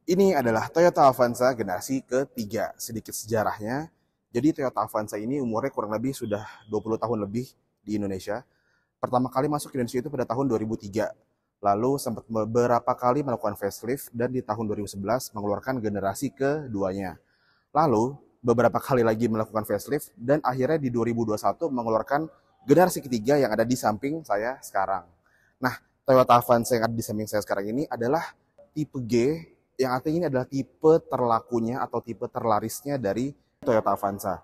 Ini adalah Toyota Avanza generasi ketiga. Sedikit sejarahnya, jadi Toyota Avanza ini umurnya kurang lebih sudah 20 tahun lebih di Indonesia. Pertama kali masuk ke Indonesia itu pada tahun 2003. Lalu sempat beberapa kali melakukan facelift dan di tahun 2011 mengeluarkan generasi keduanya. Lalu beberapa kali lagi melakukan facelift dan akhirnya di 2021 mengeluarkan generasi ketiga yang ada di samping saya sekarang. Nah, Toyota Avanza yang ada di samping saya sekarang ini adalah tipe G, yang artinya ini adalah tipe terlakunya atau tipe terlarisnya dari Toyota Avanza.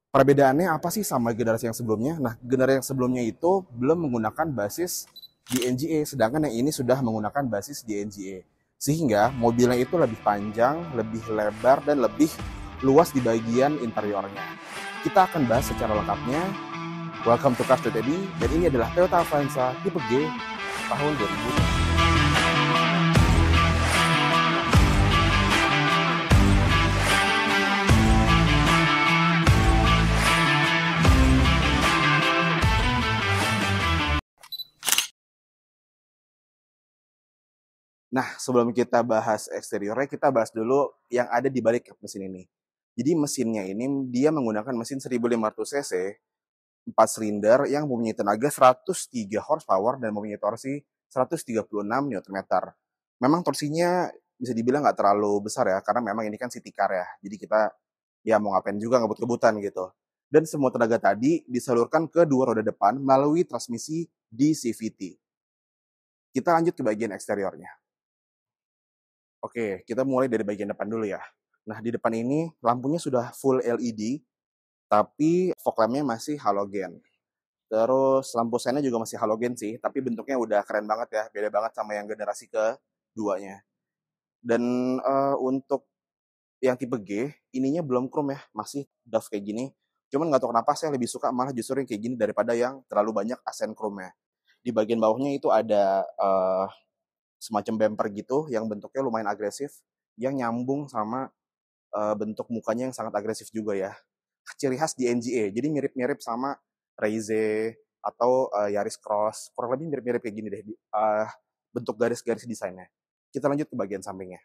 Perbedaannya apa sih sama generasi yang sebelumnya? Nah, generasi yang sebelumnya itu belum menggunakan basis DNGA, sedangkan yang ini sudah menggunakan basis DNGA. Sehingga mobilnya itu lebih panjang, lebih lebar, dan lebih luas di bagian interiornya. Kita akan bahas secara lengkapnya. Welcome to Cars Teddy, dan ini adalah Toyota Avanza tipe G tahun 2000. Nah, sebelum kita bahas eksteriornya, kita bahas dulu yang ada di balik mesin ini. Jadi mesinnya ini dia menggunakan mesin 1500 cc, 4 silinder yang mempunyai tenaga 103 horsepower dan mempunyai torsi 136 Nm. Memang torsinya bisa dibilang nggak terlalu besar ya, karena memang ini kan city car ya. Jadi kita ya mau ngapain juga ngebut-ngebutan gitu. Dan semua tenaga tadi disalurkan ke dua roda depan melalui transmisi DCVT. Kita lanjut ke bagian eksteriornya. Oke, kita mulai dari bagian depan dulu ya. Nah, di depan ini lampunya sudah full LED, tapi fog lampnya masih halogen. Terus lampu sennya juga masih halogen sih, tapi bentuknya udah keren banget ya, beda banget sama yang generasi keduanya. Dan untuk yang tipe G, ininya belum chrome ya, masih doff kayak gini. Cuman nggak tahu kenapa saya lebih suka malah justru yang kayak gini daripada yang terlalu banyak aksen chrome-nya. Di bagian bawahnya itu ada semacam bumper gitu yang bentuknya lumayan agresif, yang nyambung sama bentuk mukanya yang sangat agresif juga ya. Ciri khas di NGA, jadi mirip-mirip sama Reize atau Yaris Cross, kurang lebih mirip-mirip kayak gini deh bentuk garis-garis desainnya. Kita lanjut ke bagian sampingnya.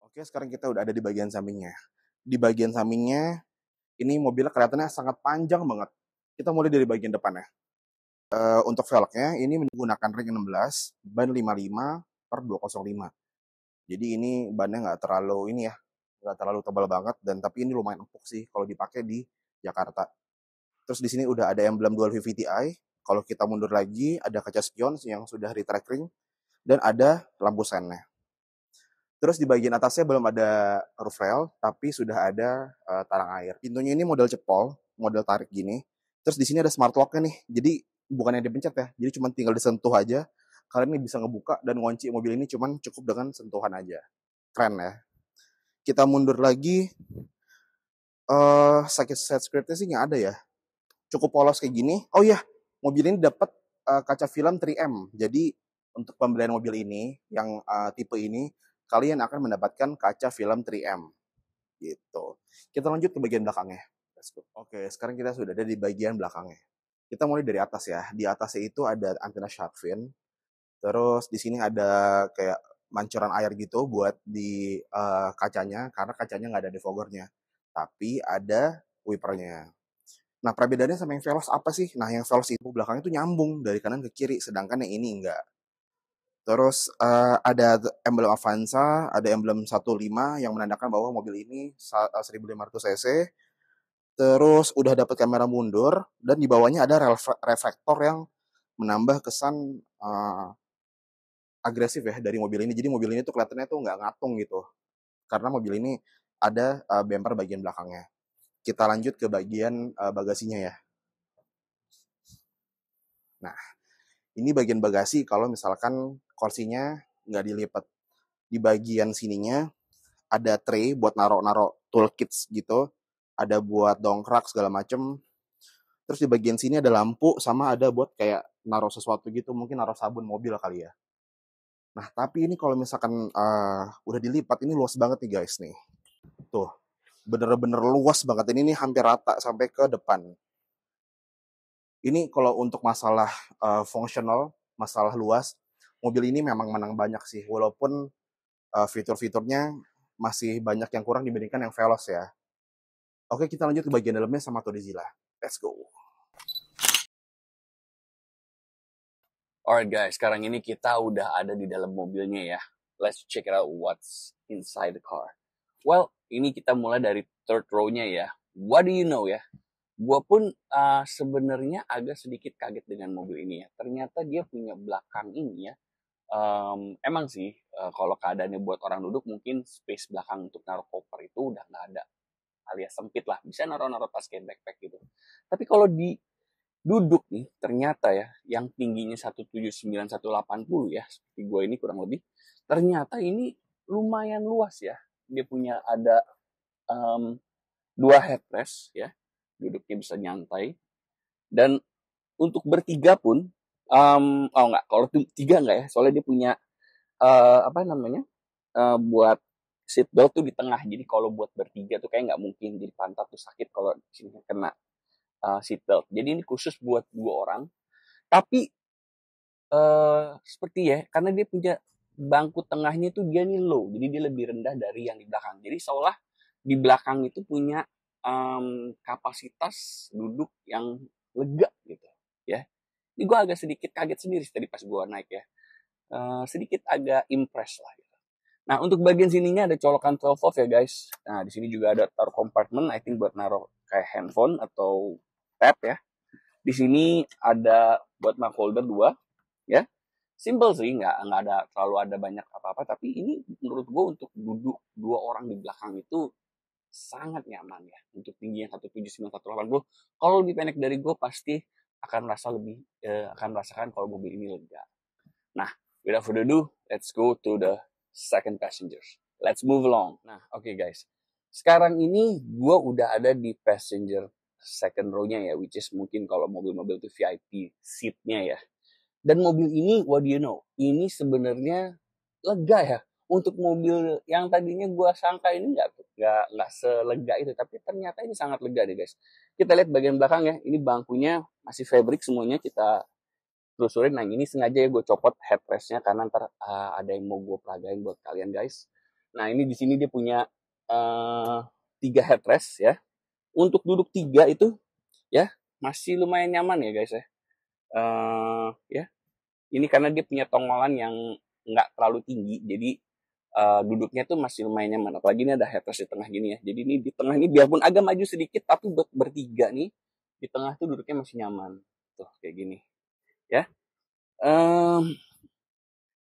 Oke, sekarang kita udah ada di bagian sampingnya. Di bagian sampingnya ini mobilnya kelihatannya sangat panjang banget. Kita mulai dari bagian depannya. Untuk velgnya ini menggunakan ring 16 ban 55/205. Jadi ini bannya nggak terlalu ini ya, nggak terlalu tebal banget, dan tapi ini lumayan empuk sih kalau dipakai di Jakarta. Terus di sini udah ada emblem dual VVTi. Kalau kita mundur lagi ada kaca spion yang sudah retract ring dan ada lampu sennya. Terus di bagian atasnya belum ada roof rail, tapi sudah ada tarang air. Pintunya ini model cepol, model tarik gini. Terus di sini ada smart lock-nya nih. Jadi bukannya dipencet ya, jadi cuma tinggal disentuh aja. Kalian ini bisa ngebuka dan ngunci mobil ini cuman cukup dengan sentuhan aja. Keren ya. Kita mundur lagi, sakit set scriptnya sih nggak ada ya. Cukup polos kayak gini. Oh iya, mobil ini dapat kaca film 3M. Jadi untuk pembelian mobil ini yang tipe ini, kalian akan mendapatkan kaca film 3M gitu. Kita lanjut ke bagian belakangnya. Oke, sekarang kita sudah ada di bagian belakangnya. Kita mulai dari atas ya. Di atasnya itu ada antena shark fin. Terus di sini ada kayak mancuran air gitu buat di kacanya, karena kacanya nggak ada defoggernya. Tapi ada wipernya. Nah, perbedaannya sama yang Veloz apa sih? Nah, yang Veloz itu belakangnya itu nyambung dari kanan ke kiri, sedangkan yang ini enggak. Terus ada emblem Avanza, ada emblem 15 yang menandakan bahwa mobil ini 1500 cc. Terus udah dapat kamera mundur dan di bawahnya ada reflektor yang menambah kesan agresif ya dari mobil ini. Jadi mobil ini tuh kelihatannya tuh nggak ngatung gitu. Karena mobil ini ada bumper bagian belakangnya. Kita lanjut ke bagian bagasinya ya. Nah, ini bagian bagasi kalau misalkan kursinya nggak dilipat. Di bagian sininya ada tray buat naro-naro toolkits gitu. Ada buat dongkrak segala macem. Terus di bagian sini ada lampu sama ada buat kayak naro sesuatu gitu. Mungkin naro sabun mobil kali ya. Nah, tapi ini kalau misalkan udah dilipat, ini luas banget nih guys nih. Tuh, bener-bener luas banget. Ini nih hampir rata sampai ke depan. Ini kalau untuk masalah fungsional, masalah luas, mobil ini memang menang banyak sih. Walaupun fitur-fiturnya masih banyak yang kurang dibandingkan yang Veloz ya. Oke, kita lanjut ke bagian dalamnya sama Todzilla. Let's go. Alright guys, sekarang ini kita udah ada di dalam mobilnya ya. Let's check it out what's inside the car. Well, ini kita mulai dari third row-nya ya. What do you know ya? Gua pun sebenarnya agak sedikit kaget dengan mobil ini ya. Ternyata dia punya belakang ini ya. Emang sih kalau keadaannya buat orang duduk mungkin space belakang untuk naruh koper itu udah nggak ada, alias sempit lah. Bisa naruh tas kayak backpack gitu. Tapi kalau di duduk nih ternyata ya yang tingginya 179 180 ya seperti gue ini kurang lebih, ternyata ini lumayan luas ya. Dia punya ada 2 headrest ya, duduknya bisa nyantai. Dan untuk bertiga pun oh enggak, kalau tiga enggak ya, soalnya dia punya apa namanya buat seat belt tuh di tengah. Jadi kalau buat bertiga tuh kayak nggak mungkin, jadi pantat tuh sakit kalau di sini kena seat belt. Jadi ini khusus buat 2 orang. Tapi seperti ya, karena dia punya bangku tengahnya tuh dia nih low, jadi dia lebih rendah dari yang di belakang. Jadi seolah di belakang itu punya kapasitas duduk yang lega gitu ya. Ini gue agak sedikit kaget sendiri tadi pas gue naik ya. Sedikit agak impress lah gitu. Nah, untuk bagian sininya ada colokan 12 volt ya guys. Nah, di sini juga ada taruh compartment, I think buat naruh kayak handphone atau tab ya. Di sini ada buat map holder 2 ya. Simple sih, nggak ada terlalu ada banyak apa-apa, tapi ini menurut gue untuk duduk 2 orang di belakang itu sangat nyaman ya. Untuk tingginya 179 180, kalau lebih pendek dari gue pasti akan merasakan kalau mobil ini lega. Nah, without further ado, let's go to the second passengers. Let's move along. Nah, oke guys. Sekarang ini gue udah ada di passenger second row-nya ya, which is mungkin kalau mobil-mobil itu VIP seat-nya ya. Dan mobil ini, what do you know? Ini sebenarnya lega ya. Untuk mobil yang tadinya gue sangka ini nggak selega itu, tapi ternyata ini sangat lega deh guys. Kita lihat bagian belakang ya. Ini bangkunya masih fabric semuanya, kita telusurin. Nah, ini sengaja ya gue copot headrestnya karena ntar ada yang mau gue peragain buat kalian guys. Nah, ini di sini dia punya 3 headrest ya. Untuk duduk 3 itu ya masih lumayan nyaman ya guys ya. Ya, ini karena dia punya tonggolan yang nggak terlalu tinggi, jadi duduknya tuh masih lumayan nyaman. Apalagi ini ada headrest di tengah gini ya. Jadi ini di tengah ini biarpun agak maju sedikit, tapi buat bertiga nih di tengah tuh duduknya masih nyaman. Tuh kayak gini, ya.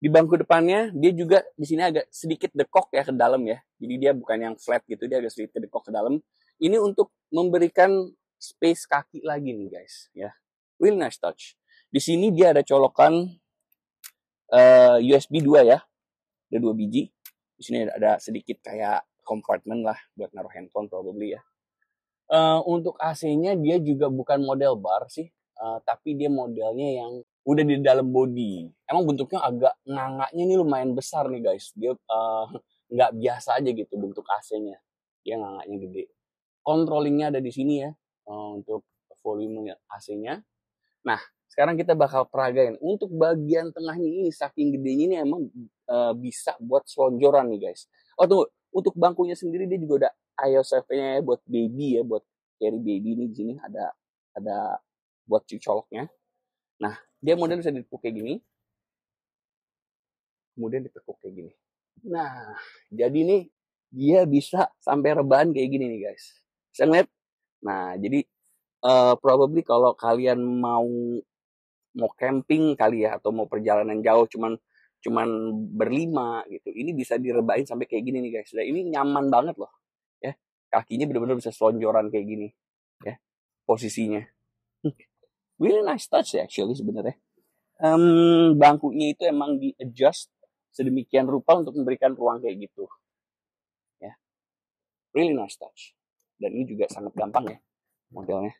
Di bangku depannya dia juga di sini agak sedikit dekok ya ke dalam ya. Jadi dia bukan yang flat gitu, dia agak sedikit dekok ke dalam. Ini untuk memberikan space kaki lagi nih guys, ya. Really nice touch. Di sini dia ada colokan USB 2 ya. Ada 2 biji. Di sini ada sedikit kayak compartment lah buat naruh handphone probably ya. Untuk AC-nya dia juga bukan model bar sih, tapi dia modelnya yang udah di dalam body. Emang bentuknya agak ngangaknya nih lumayan besar nih guys. Dia nggak biasa aja gitu bentuk AC-nya. Dia ngangaknya gede. Controllingnya ada di sini ya, untuk volume AC-nya. Nah, sekarang kita bakal peragain. Untuk bagian tengahnya ini, saking gedenya ini emang bisa buat selonjoran nih guys. Oh tunggu, untuk bangkunya sendiri dia juga ada IOSF-nya ya, buat baby ya, buat carry baby nih. Di sini ada buat coloknya. Nah, dia model bisa ditekuk kayak gini. Kemudian ditekuk kayak gini. Nah, jadi nih dia bisa sampai rebahan kayak gini nih guys. Bisa ngeliat? Nah, jadi probably kalau kalian mau camping kali ya, atau mau perjalanan jauh cuman berlima gitu, ini bisa direbahin sampai kayak gini nih guys. Dan ini nyaman banget loh ya, kakinya benar-benar bisa selonjoran kayak gini ya posisinya. Really nice touch ya actually sebenarnya. Bangkunya itu emang di adjust sedemikian rupa untuk memberikan ruang kayak gitu ya. Really nice touch. Dan ini juga sangat gampang ya modelnya.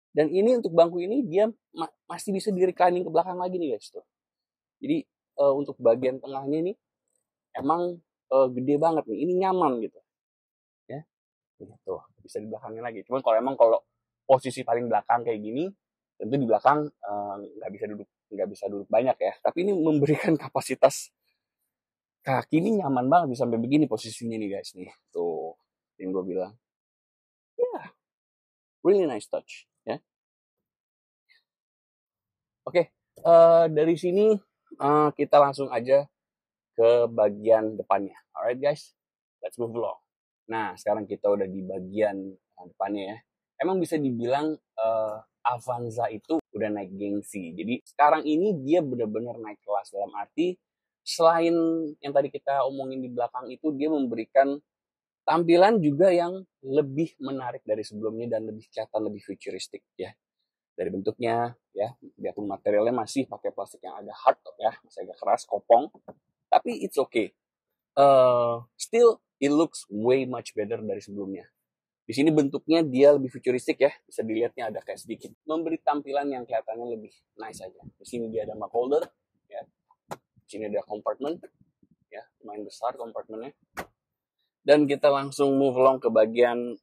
Dan ini untuk bangku ini dia masih bisa di reclining ke belakang lagi nih guys tuh. Jadi untuk bagian tengahnya ini emang gede banget nih. Ini nyaman gitu. Ya. Gitu. Bisa di belakangnya lagi. Cuman kalau posisi paling belakang kayak gini, tentu di belakang nggak bisa duduk banyak ya. Tapi ini memberikan kapasitas kaki ini nyaman banget bisa sampai begini posisinya nih guys nih. Tuh, yang gue bilang. Yeah, really nice touch ya. Oke, dari sini kita langsung aja ke bagian depannya. Alright guys, let's move along. Nah, sekarang kita udah di bagian depannya ya. Emang bisa dibilang Avanza itu udah naik gengsi. Jadi sekarang ini dia benar-benar naik kelas dalam arti selain yang tadi kita omongin di belakang itu, dia memberikan tampilan juga yang lebih menarik dari sebelumnya dan lebih kelihatan lebih futuristik ya. Dari bentuknya ya, biarpun materialnya masih pakai plastik yang agak hard ya, masih agak keras, kopong, tapi it's okay. Still it looks way much better dari sebelumnya. Di sini bentuknya dia lebih futuristik ya, bisa dilihatnya ada kayak sedikit memberi tampilan yang kelihatannya lebih nice aja. Di sini dia ada map holder ya. Di sini ada compartment ya, lumayan besar compartmentnya. Dan kita langsung move along ke bagian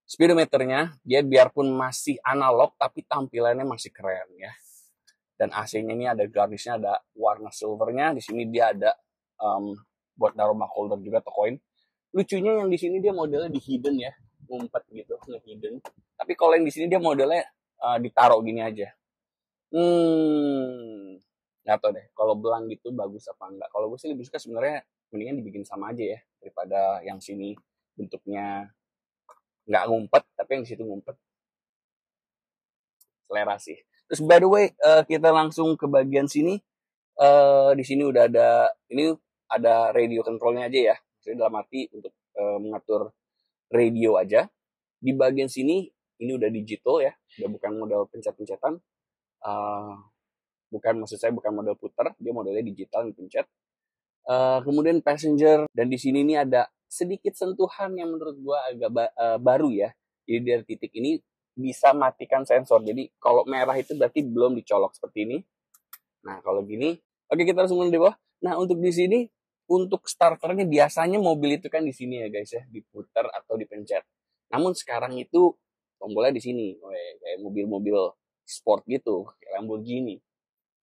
speedometernya. Dia biarpun masih analog tapi tampilannya masih keren ya. Dan AC-nya ini ada garnishnya, ada warna silvernya. Di sini dia ada buat naruh map holder juga atau koin. Lucunya yang di sini dia modelnya di hidden ya, ngumpet gitu, nge-hidden. Tapi kalau yang di sini dia modelnya ditaruh gini aja. Nggak tau deh, kalau belang gitu bagus apa enggak. Kalau gue sih lebih suka sebenarnya mendingan dibikin sama aja ya, daripada yang sini bentuknya nggak ngumpet, tapi yang di situ ngumpet. Selera sih. Terus by the way, kita langsung ke bagian sini. Di sini udah ada radio controlnya aja ya. Jadi dalam arti untuk mengatur radio aja. Di bagian sini ini udah digital ya, udah bukan model pencet-pencetan. Maksud saya bukan model puter, dia modelnya digital dipencet. Kemudian passenger, dan di sini ini ada sedikit sentuhan yang menurut gua agak baru ya. Jadi dari titik ini bisa matikan sensor. Jadi kalau merah itu berarti belum dicolok seperti ini. Nah kalau gini, oke kita harus mulai di bawah. Nah untuk di sini, untuk starternya biasanya mobil itu kan di sini ya guys ya, diputar atau dipencet. Namun sekarang itu tombolnya di sini, kayak mobil-mobil sport gitu, kayak Lamborghini.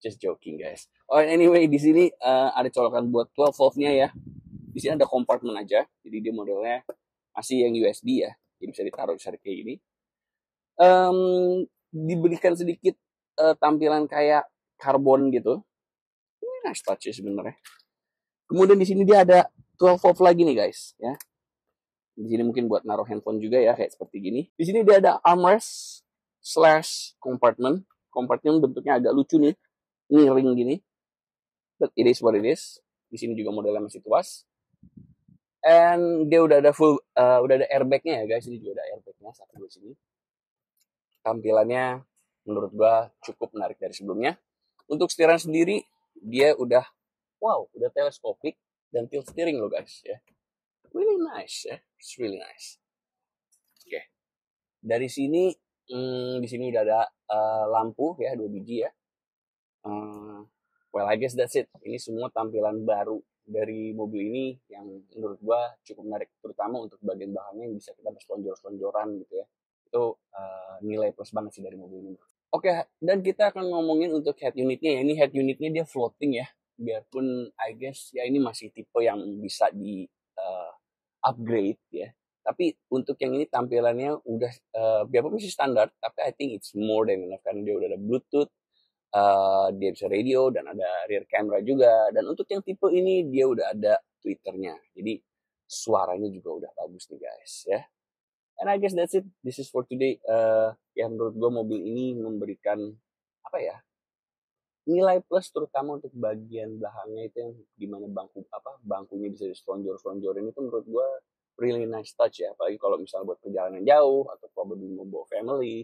Just joking guys. Oh anyway di sini ada colokan buat 12 voltnya ya. Di sini ada kompartemen aja, jadi dia modelnya masih yang USB ya, jadi bisa ditaruh di kayak gini. Diberikan sedikit tampilan kayak karbon gitu. Ini nice touch ya sebenarnya. Kemudian di sini dia ada 12 volt lagi nih guys ya. Di sini mungkin buat naruh handphone juga ya, kayak seperti gini. Di sini dia ada armrest / compartment. Compartment bentuknya agak lucu nih. Ini ring gini. But it is what it is. Di sini juga modelnya masih tuas. And dia udah ada udah ada airbagnya ya guys. Ini juga ada airbagnya satu di sini. Tampilannya menurut gua cukup menarik dari sebelumnya. Untuk setiran sendiri dia udah teleskopik dan tilt steering loh guys ya. Really nice ya, it's really nice. Oke. Dari sini di sini udah ada lampu ya, 2 biji ya. Well I guess that's it. Ini semua tampilan baru dari mobil ini yang menurut gua cukup menarik, terutama untuk bagian bahannya yang bisa kita berselonjor-selonjoran gitu ya. Itu nilai plus banget sih dari mobil ini. Oke, dan kita akan ngomongin untuk head unitnya ya. Ini head unitnya dia floating ya. Biarpun I guess ya ini masih tipe yang bisa di upgrade ya. Tapi untuk yang ini tampilannya udah biarpun masih standar, tapi I think it's more than enough karena dia udah ada Bluetooth, dia bisa radio dan ada rear camera juga. Dan untuk yang tipe ini dia udah ada tweeternya. Jadi suaranya juga udah bagus nih guys ya. And I guess that's it. This is for today. Ya menurut gue mobil ini memberikan apa ya, nilai plus terutama untuk bagian belakangnya itu yang dimana bangkunya bisa diselonjor-selonjorin itu menurut gue really nice touch ya. Apalagi kalau misalnya buat perjalanan jauh atau probably mau bawa family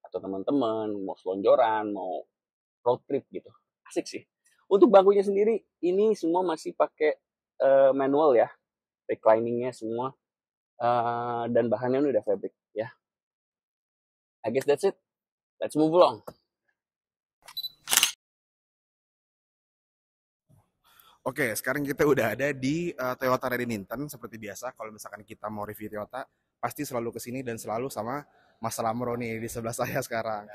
atau teman-teman mau selonjoran, mau road trip gitu. Asik sih. Untuk bangkunya sendiri ini semua masih pakai manual ya. Recliningnya semua dan bahannya udah fabric ya. I guess that's it. Let's move along. Oke, sekarang kita udah ada di Toyota Redington. Seperti biasa, kalau misalkan kita mau review Toyota, pasti selalu kesini dan selalu sama Mas Lamro nih di sebelah saya sekarang.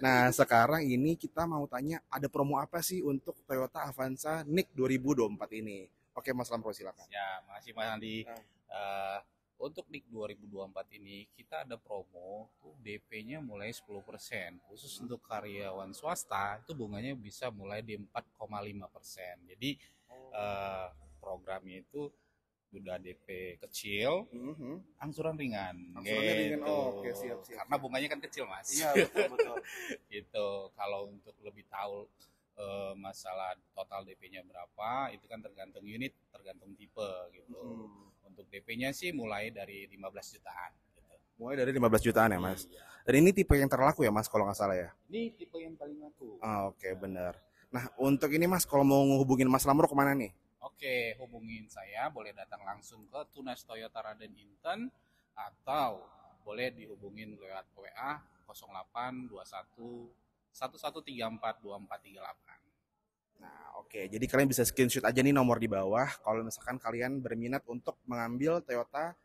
Nah, sekarang ini kita mau tanya ada promo apa sih untuk Toyota Avanza NIC 2024 ini? Oke, Mas Lamro silakan. Ya, makasih Mas Andi. Nah. Untuk di 2024 ini kita ada promo tuh DP-nya mulai 10%. Khusus untuk karyawan swasta itu bunganya bisa mulai di 4,5%. Jadi programnya itu udah DP kecil, angsuran ringan. Angsurannya ringan. Gitu. Oh, oke, siap. Karena bunganya kan kecil, Mas. Iya, betul. Gitu. Kalau untuk lebih tahu masalah total DP-nya berapa, itu kan tergantung unit, tergantung tipe gitu. Untuk DP-nya sih mulai dari 15 jutaan gitu. Mulai dari 15 jutaan ya, Mas? Iya. Dan ini tipe yang terlaku ya, Mas, kalau nggak salah ya? Ini tipe yang paling laku. Oke, benar. Nah, untuk ini, Mas, kalau mau ngehubungin Mas Lamro kemana nih? Oke, hubungin saya, boleh datang langsung ke Tunas Toyota Raden Inten atau boleh dihubungin lewat WA 0821 1134 2438. Nah, oke. Jadi kalian bisa screenshot aja nih nomor di bawah kalau misalkan kalian berminat untuk mengambil Toyota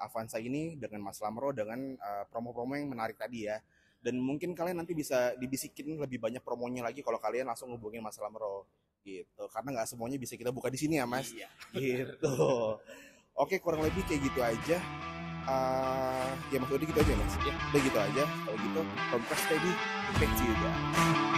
Avanza ini dengan Mas Lamro dengan promo-promo yang menarik tadi ya. Dan mungkin kalian nanti bisa dibisikin lebih banyak promonya lagi kalau kalian langsung hubungin Mas Lamro gitu. Karena nggak semuanya bisa kita buka di sini ya, Mas. Iya. Gitu. Oke, kurang lebih kayak gitu aja. Ya maksudnya gitu aja, Mas. Iya. Udah gitu aja. Kalau gitu, Kompas Teddy, back to you guys.